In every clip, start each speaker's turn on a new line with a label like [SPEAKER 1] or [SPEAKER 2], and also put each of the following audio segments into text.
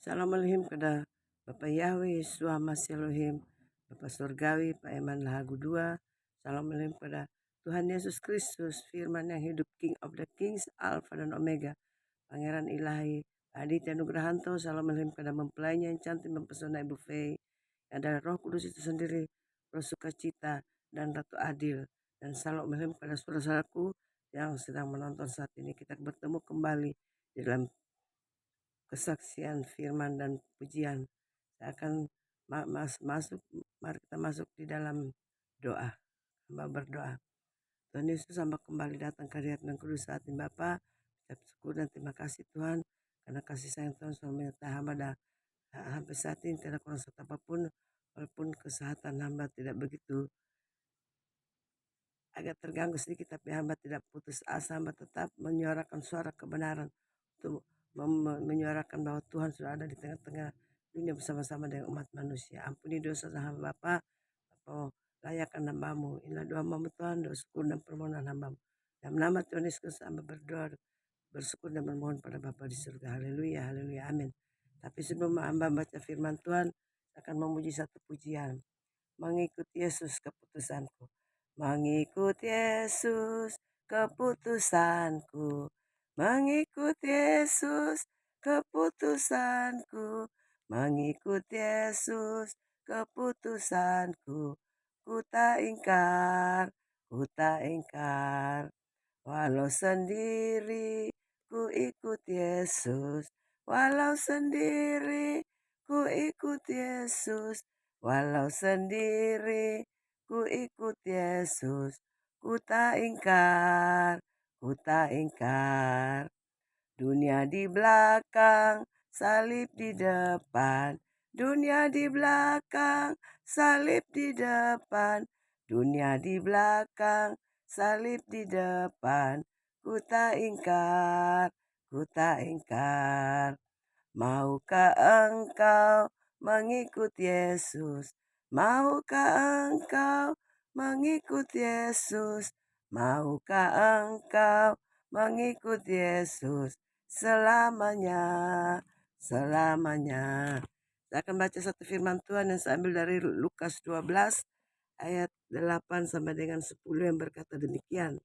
[SPEAKER 1] Salam Elohim kepada Bapak Yahweh, Yesus Masih Elohim, Bapak Surgawi, Pak Eman Lahagu 2. Salam Elohim kepada Tuhan Yesus Kristus, firman yang hidup, King of the Kings, Alpha dan Omega, Pangeran Ilahi, Aditya Nugrahanto. Salam Elohim kepada mempelainya yang cantik mempesona Ibu Fei, yang adalah Roh Kudus itu sendiri, Roh Sukacita dan Ratu Adil. Dan salam Elohim kepada saudara-saudaraku yang sedang menonton saat ini. Kita bertemu kembali di dalam kesaksian firman dan pujian. Saya akan mari kita masuk di dalam doa, hamba berdoa. Tuhan Yesus hamba kembali datang ke hadirat dan kudus saat ini Bapa. Ucap syukur dan terima kasih Tuhan, karena kasih sayang Tuhan selalu menyertai hamba dan sampai saat ini tidak kurang satu apapun, walaupun kesehatan hamba tidak begitu, agak terganggu sedikit, tapi hamba tidak putus asa, hamba tetap menyuarakan suara kebenaran untuk menyuarakan bahwa Tuhan sudah ada di tengah-tengah dunia bersama-sama dengan umat manusia. Ampuni dosa hamba Bapa, atau layakkan hambamu. Inilah doa hamba Tuhan, doa syukur dan permohonan hambamu. Dalam nama Tuhan Yesus hamba berdoa, bersyukur dan memohon pada Bapa di surga. Haleluya, haleluya, amin. Tapi sebelum hamba baca firman Tuhan, akan memuji satu pujian. Mengikut Yesus keputusanku. Mengikut Yesus keputusanku. Mengikut Yesus keputusanku. Mengikut Yesus keputusanku. Ku tak ingkar, ku tak ingkar. Walau sendiri ku ikut Yesus. Walau sendiri ku ikut Yesus. Walau sendiri ku ikut Yesus, ku tak ingkar, ku tak ingkar. Dunia di belakang, salib di depan. Dunia di belakang, salib di depan. Dunia di belakang, salib di depan. Ku tak ingkar, ku tak ingkar. Maukah engkau mengikut Yesus? Maukah engkau mengikut Yesus? Maukah engkau mengikut Yesus selamanya? Selamanya. Saya akan baca satu firman Tuhan yang saya ambil dari Lukas 12 ayat 8 sampai dengan 10 yang berkata demikian.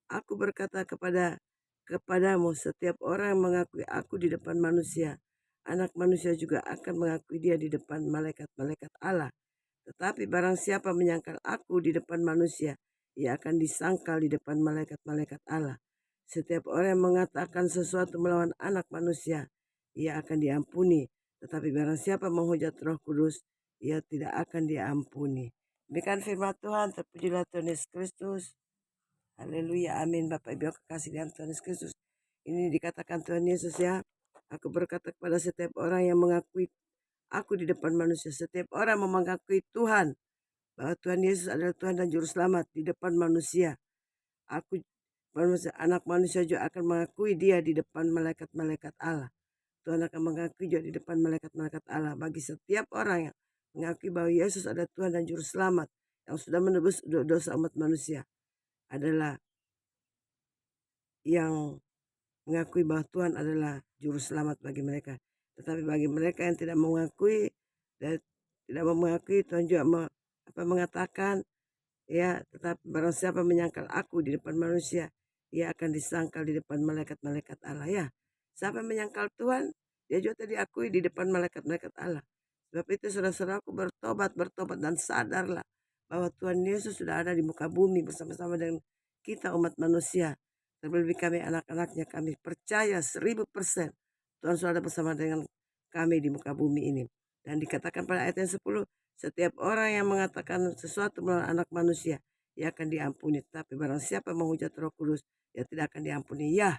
[SPEAKER 1] Aku berkata kepadamu, setiap orang yang mengakui aku di depan manusia, anak manusia juga akan mengakui dia di depan malaikat-malaikat Allah. Tetapi barang siapa menyangkal aku di depan manusia, ia akan disangkal di depan malaikat-malaikat Allah. Setiap orang yang mengatakan sesuatu melawan anak manusia, ia akan diampuni. Tetapi barang siapa menghujat Roh Kudus, ia tidak akan diampuni. Demikian firman Tuhan, terpujilah Tuhan Yesus Kristus. Haleluya, amin. Bapak Ibu kekasih dalam Tuhan Yesus Kristus, ini dikatakan Tuhan Yesus ya. Aku berkata kepada setiap orang yang mengakui aku di depan manusia, setiap orang yang mengakui Tuhan, bahwa Tuhan Yesus adalah Tuhan dan Juru Selamat di depan manusia. Aku, anak manusia juga akan mengakui dia di depan malaikat-malaikat Allah. Tuhan akan mengakui juga di depan malaikat-malaikat Allah. Bagi setiap orang yang mengakui bahwa Yesus adalah Tuhan dan Juru Selamat yang sudah menebus dosa umat manusia, adalah yang mengakui bahwa Tuhan adalah juru selamat bagi mereka. Tetapi bagi mereka yang tidak mengakui dan tidak mengakui, Tuhan juga mengatakan ya, tetapi barang siapa menyangkal aku di depan manusia, ia akan disangkal di depan malaikat-malaikat Allah ya. Siapa menyangkal Tuhan, dia juga diakui di depan malaikat-malaikat Allah. Sebab itu saudara-saudaraku, bertobat dan sadarlah bahwa Tuhan Yesus sudah ada di muka bumi bersama-sama dengan kita umat manusia. Terlebih kami anak-anaknya, kami percaya 1000% Tuhan sudah ada bersama dengan kami di muka bumi ini. Dan dikatakan pada ayat yang 10, setiap orang yang mengatakan sesuatu melawan anak manusia, ia akan diampuni. Tapi barang siapa menghujat Roh Kudus, ia tidak akan diampuni. Ya,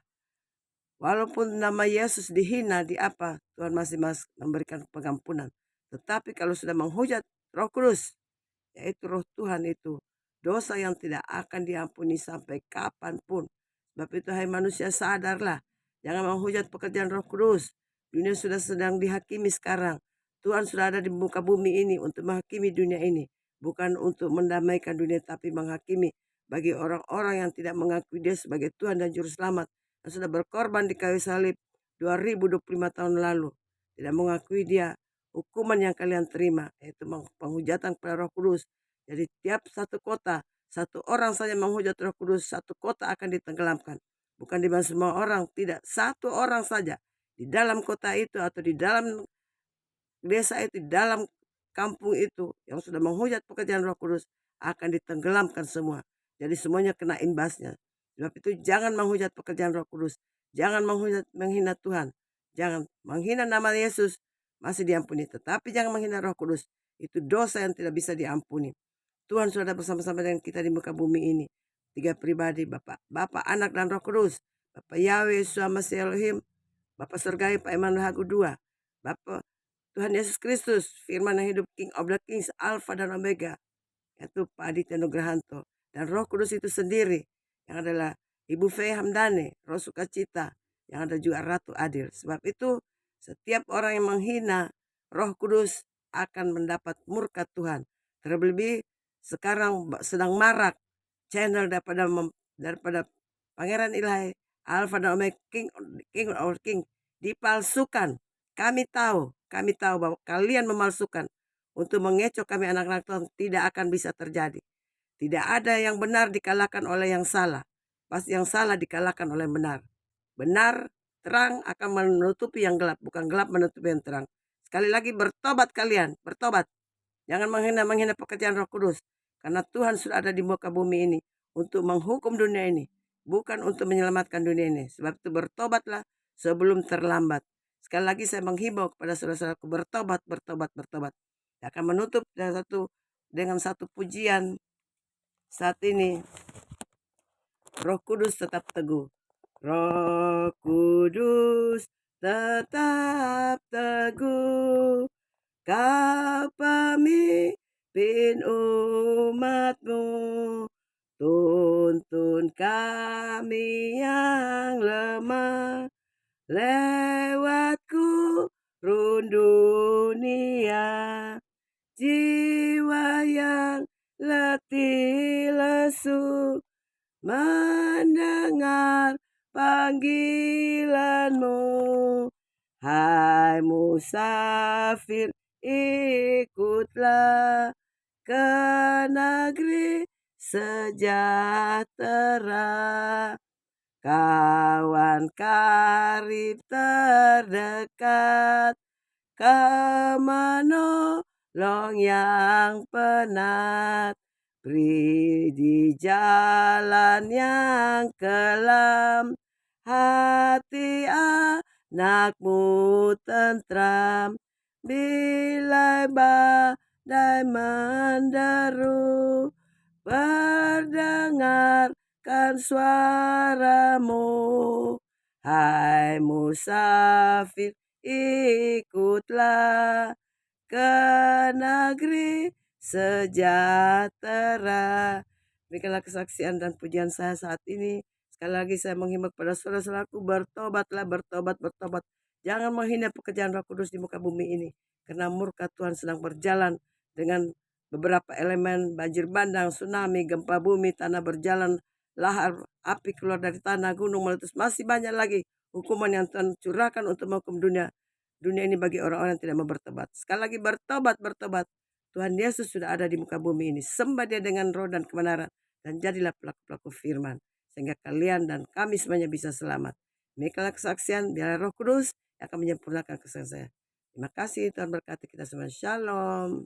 [SPEAKER 1] walaupun nama Yesus dihina di apa, Tuhan masih memberikan pengampunan. Tetapi kalau sudah menghujat Roh Kudus, yaitu Roh Tuhan itu, dosa yang tidak akan diampuni sampai kapanpun. Sebab itu hai manusia, sadarlah, jangan menghujat pekerjaan Roh Kudus. Dunia sudah sedang dihakimi sekarang. Tuhan sudah ada di muka bumi ini untuk menghakimi dunia ini, bukan untuk mendamaikan dunia, tapi menghakimi bagi orang-orang yang tidak mengakui dia sebagai Tuhan dan Juru Selamat, yang sudah berkorban di kayu salib 2025 tahun lalu. tidak mengakui dia, hukuman yang kalian terima, yaitu penghujatan kepada Roh Kudus. Jadi tiap satu kota, satu orang saja menghujat Roh Kudus, satu kota akan ditenggelamkan. Bukan di mana semua orang, tidak, satu orang saja di dalam kota itu atau di dalam desa itu, di dalam kampung itu yang sudah menghujat pekerjaan Roh Kudus akan ditenggelamkan semua. Jadi semuanya kena imbasnya. Sebab itu jangan menghujat pekerjaan Roh Kudus, jangan menghina Tuhan, jangan menghina nama Yesus masih diampuni, tetapi jangan menghina Roh Kudus. Itu dosa yang tidak bisa diampuni. Tuhan sudah bersama-sama dengan kita di muka bumi ini. Tiga pribadi, Bapa, Anak, dan Roh Kudus. Bapa Yahweh, Suama Elohim, Bapa Surgawi, Pak Emmanuel Hagu II, Bapa Tuhan Yesus Kristus, firman yang hidup, King of the Kings, Alpha dan Omega, yaitu Pak Aditya Nugrahanto. Dan Roh Kudus itu sendiri, yang adalah Ibu Fei Hamdani, Roh Sukacita, yang ada juga Ratu Adil. Sebab itu, setiap orang yang menghina Roh Kudus akan mendapat murka Tuhan. Terlebih sekarang sedang marak channel daripada Pangeran Ilahi, Alpha dan Omega, King of King, dipalsukan. Kami tahu bahwa kalian memalsukan untuk mengecoh kami anak-anak Tuhan, tidak akan bisa terjadi. Tidak ada yang benar dikalahkan oleh yang salah. Pasti yang salah dikalahkan oleh benar. Benar, terang akan menutupi yang gelap, bukan gelap menutupi yang terang. Sekali lagi, bertobat kalian, bertobat. Jangan menghina pekerjaan Roh Kudus. Karena Tuhan sudah ada di muka bumi ini untuk menghukum dunia ini, bukan untuk menyelamatkan dunia ini. Sebab itu bertobatlah sebelum terlambat. Sekali lagi saya menghimbau kepada saudara-saudaraku, bertobat. Saya akan menutup dengan satu pujian saat ini. Roh Kudus tetap teguh. Roh Kudus tetap teguh, Kau pemimpin umat-Mu, tuntun kami yang lemah lewat gurun dunia, jiwa yang letih lesu mendengar panggilan-Mu. Hai musafir, ikutlah ke negeri sejahtera. Kawan karib terdekat, Kau menolong yang penat. Beri di jalan yang kelam, hati anak-Mu tentram. Bila badai menderu, perdengarkan suara-Mu. Hai musafir, ikutlah ke negeri sejahtera. Demikianlah kesaksian dan pujian saya saat ini. Sekali lagi saya menghimbau kepada saudara-saudaraku, bertobat. Jangan menghina pekerjaan Roh Kudus di muka bumi ini. Karena murka Tuhan sedang berjalan dengan beberapa elemen, banjir bandang, tsunami, gempa bumi, tanah berjalan, lahar api keluar dari tanah, gunung meletus. Masih banyak lagi hukuman yang Tuhan curahkan untuk menghukum dunia ini bagi orang-orang yang tidak mau bertobat. Sekali lagi bertobat. Tuhan Yesus sudah ada di muka bumi ini. Sembah Dia dengan roh dan kebenaran, dan jadilah pelaku-pelaku firman, sehingga kalian dan kami semuanya bisa selamat. Demikianlah kesaksian, biarlah Roh Kudus yang akan menyempurnakan kesaksian saya. Terima kasih, Tuhan berkati kita semua. Shalom.